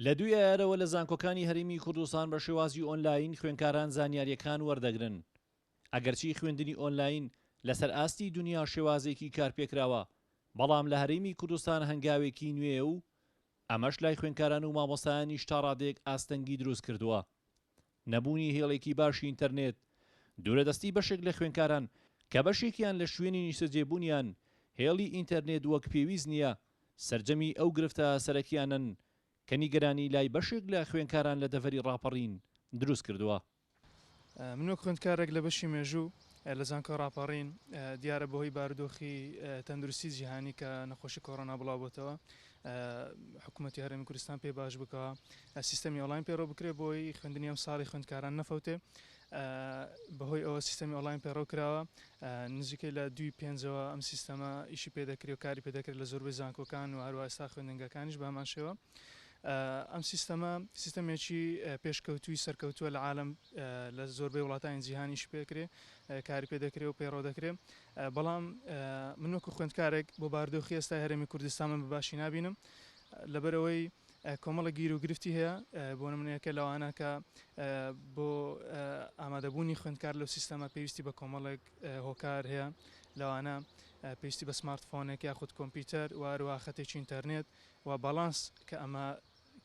لە دوی ئایارەوە لە زانکۆکانی هەرێمی کوردستان بە شێوازی ئۆنلاین خوێندکاران زانیاریەکان وەردەگرن. ئەگەرچی خوێندنی ئۆنلاین لەسەر ئاستی دنیا شێوازێکی کارپێکراوە، بەڵام لە هەرێمی کوردستان هەنگاوێکی نوێیە و ئەمەش لای خوێندکاران و مامۆستایانیش تا ڕادێک ئاستەنگی دروست کردووە. نەبوونی هێڵێکی باشی ئینتەرنێت دوورەدەستی بەشێک لە خوێندکاران کە بەشێکیان لە شوێنی نیشتەجێبوونیان هێڵی ئینتەرنێت وەک پێویست نییە سەرجەمی ئەو گرفتە سەرەکیانن کە نیگەرانی لای بەشێک لە خوێندکاران لە دەڤەری ڕاپەڕین دروست کردووە. من وەک خوێندکارێک لە بەشی مێژوو لە زانکۆ ڕاپەڕین دیارە بەهۆی بارودۆخی تەندروستی جیهانی کە نەخۆشی کۆڕۆنا بڵاوبووتەوە حکوومەتی هەرێمی کوردستان پێ باش بکەوە سیستەمی ئۆنلاین پێڕۆ بکرێ بۆی خوێندنی ئەم ساڵی خوێندکاران نەفەوتێ. بەهۆی ئەوە سیستەمی ئۆنلاین پێڕۆ کراوە نزیکەی لە 2.5ەوە ئەم سیستەمە ئیشی پێدەکرێت و کاری پێدەکرێت لە زۆربەی زانکۆکان و هەروە ئێستا خوێندنگەکانیش بە هەمان شێوە. ئەم سیستەمە سیستەمێکی پێشکەوتوی سەرکەوتووە لە عالم لە زۆربەی وڵاتانی جیهانیش پێکرێ کاری پێدەکرێت و پێڕۆ دەکرێت. بەڵام من وەکو خوێندکارێک بۆ باردۆخی ئێستا هەرێمی کوردستان من بەباشی نبینم لەبەرەوەی کۆمەڵە گیر و گرفتی هەیە بۆ نمونەیەکە لەوانە کە بۆ ئامادەبوونی خوێندکار لەو سیستەمە پێویستی بە کۆمەڵێک هۆکار هەیە لەوانە پێویستی بە سمارتفۆنێک یاخود کۆمپیوتەر و هەروە خەتێکی ئینتەرنێت و باڵانس کە ئەمە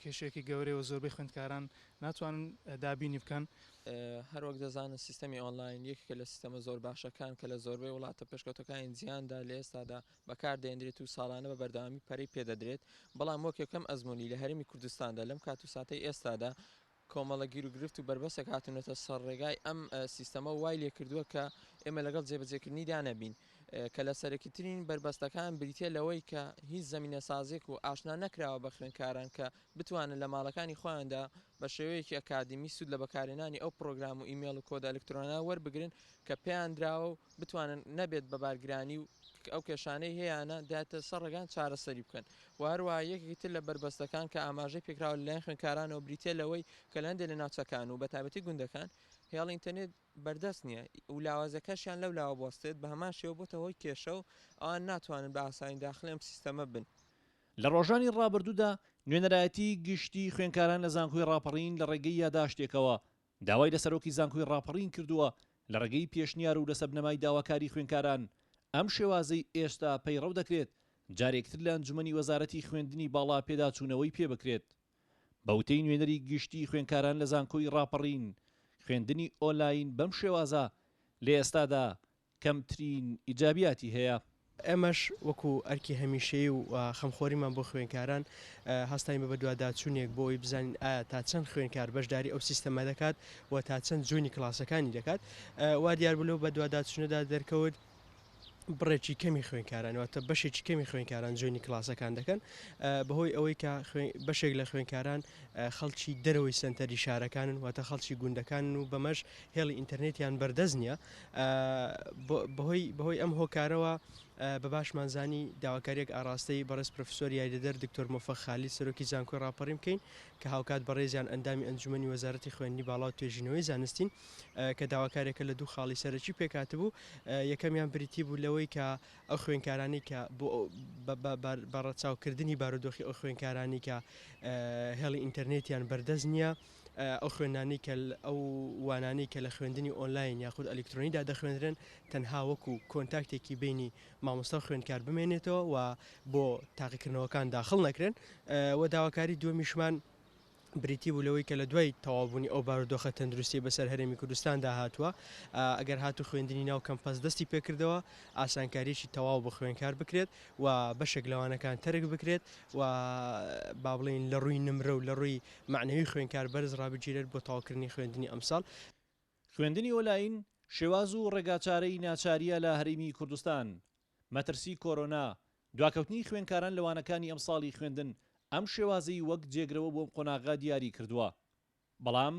کێشەیەکی گەورەی و زۆربەی خوێندکاران ناتوانن دابینی بکەن. هەروەک دەزانن سیستەمی ئۆنلاین یەکێکە لە سیستەمە زۆر باشەکان کە لە زۆربەی وڵاتە پێشکەوتەکانی جیهاندا لە ئێستادا بەکاردێنرێت و ساڵانە بە بەردەوامی پەرەی پێدەدرێت. بەڵام وەک یەکەم ئەزموونی لە هەرێمی کوردستاندا لەم کات و ساتەی ئێستادا کۆمەڵە گیر و گرفت و بربەسێک هاتوونەتە سەر ڕێگای ئەم سیستەمە وای لێ کردووە کە ئێمە لەگەڵ جێبەجێکردنیدا نەبین کە لە سەرەکیترین بربەستەکان بریتە لەوەی کە هیچ زەمینە سازێک و ئاشنا نەکراوە بە خوێندکاران کە بتوانن لە ماڵەکانی خۆیاندا بە شێوەیەکی ئەکادمی سوود لە بەکارهێنانی ئەو پرۆگرام و ئیمێل و کۆدە ئەلکترۆنیا وەربگرن کە پێیان دراوە و بتوانن نەبێت بە بارگرانی و ئەو کێشانەی هەیەیانە داتە سەر ڕێگان چارەسەری بکەن. و هەروە یەکێکی تر لە بربەستەکان کە ئاماژەی پێکراوە لەلایەن خوێندکارانەوە بریتە لەوەی کە لە هەندێک لە ناوچەکان و بەتایبەتی گوندەکان هێڵی ئینتەرنێت بەردەست نییە و لاوازەکەشیان لەو لاوە بۆستێت بە هەمان شێوە بۆتە هۆی کێشە و ئەوان ناتوانن بە ئاسانی داخلی ئەم سیستەمە بن. لە ڕۆژانی ڕابردوودا نوێنەرایەتی گشتی خوێندکاران لە زانکۆی ڕاپەڕین لە ڕێگەی یاداشتێکەوە داوای لە سەرۆکی زانکۆی ڕاپەڕین کردووە لە ڕێگەی پێشنیار و لە سەبنەمای داواکاری خوێندکاران ئەم شێوازەی ئێستا پەیڕەو دەکرێت جارێکتر لە ئەنجومەنی وەزارەتی خوێندنی باڵا پێداچوونەوەی پێ بکرێت. بەوتەی نوێنەری گشتی خوێندکاران لە زانکۆی ڕاپەڕین خوێندنی ئۆنلاین بەم شێوازە لە ئێستادا کەمترین ئیجابیاتی هەیە. ئەمەش وەکو ئەرکی هەمیشەیە و خەمخۆریمان بۆ خوێندکاران هەستاین بە دوواداچوونێک بۆی بزانین ئایا تا چەند خوێندکار بەشداری ئەو سیستەمە دەکات و تا چەند جوینی کلاسەکانی دەکات وا دیار بوو لەو بە دوواداچوونەدا دەرکەوت بڕێکی کەمی خوێندکارانەوەتە بەشێکی کەمی خوێندکاران جوێنی کلاسەکان دەکەن بەهۆی ئەوەی کە بەشێک لە خوێندکاران خەڵکی دەرەوەی سنتەری شارەکانن واتە خەڵکی گوندەکان و بەمەش هێڵی ئینتەرنێتیان بەردەست نییە. بەهۆی ئەم هۆکارەوە بە باشمانزانی داواکاریەک ئاراستەی بەڕێز پرۆفسۆر یاریدەدەر دکتۆر مۆفەق خالی سەرۆکی زانکۆی ڕاپەڕین بکەین کە هاوکات بەڕێزیان ئەندامی ئەنجومەنی وەزارەتی خوێندنی باڵا و توێژینەوەی زانستین کە داواکارێکە لە دوو خاڵی سەرەکی پێکاتبوو. یەکەمیان بریتی بوو لەوەی کە ئەو خوێندکارانی کە بەڕەچاوکردنی بارودۆخی ئەو خوێندکارانی کە هێڵی ئینتەرنێتیان بەردەست نییە ئەو خوێندانی کە ئەو وانانی کە لە خوێندنی ئۆنلاین یاخود ئەلکترۆنیدا دەخوێنرێن تەنها وەکو کۆنتاکتێکی بینی مامۆستا خوێندکار بمێنێتەوە و بۆ تاقیکردنەوەکان داخڵ نەکرێن و داواکاری دووەمیشمان بریتی بوو لەوەی کە لە دوای تەواوبوونی ئەو بارودۆخە تەندروستی بەسەر هەرێمی کوردستاندا هاتووە ئەگەر هاتو خوێندنی ناو کەمپەس دەستی پێکردەوە ئاسانکاریی تەواو بە خوێندکار بکرێت و بەشێک لەوانەکان تەرک بکرێت و با بڵێن لە ڕووی نمرە و لە ڕووی معنەوی خوێندکار بەرز ڕابگیرێت بۆ تەواوکردنی خوێندنی ئەمساڵ. خوێندنی ئۆنلاین شێواز و ڕێگاچارەی ناچاریە لە هەرێمی کوردستان مەترسی کۆرۆنا دواکەوتنی خوێندکاران لەوانەکانی ئەمساڵی خوێندن ئەم شێوازەی وەک جێگرەوە بۆ قۆناغا دیاری کردووە. بەڵام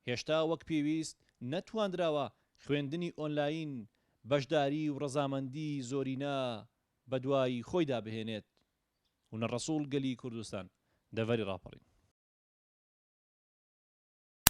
هێشتا وەک پێویست نەتواندراوە خوێندنی ئۆنلاین بەشداری و ڕەزامەندی زۆرینە بە دوای خۆیدا بهێنێت. هونەر ڕەسوڵ گەلی کوردستان دەڤەری ڕاپەڕین.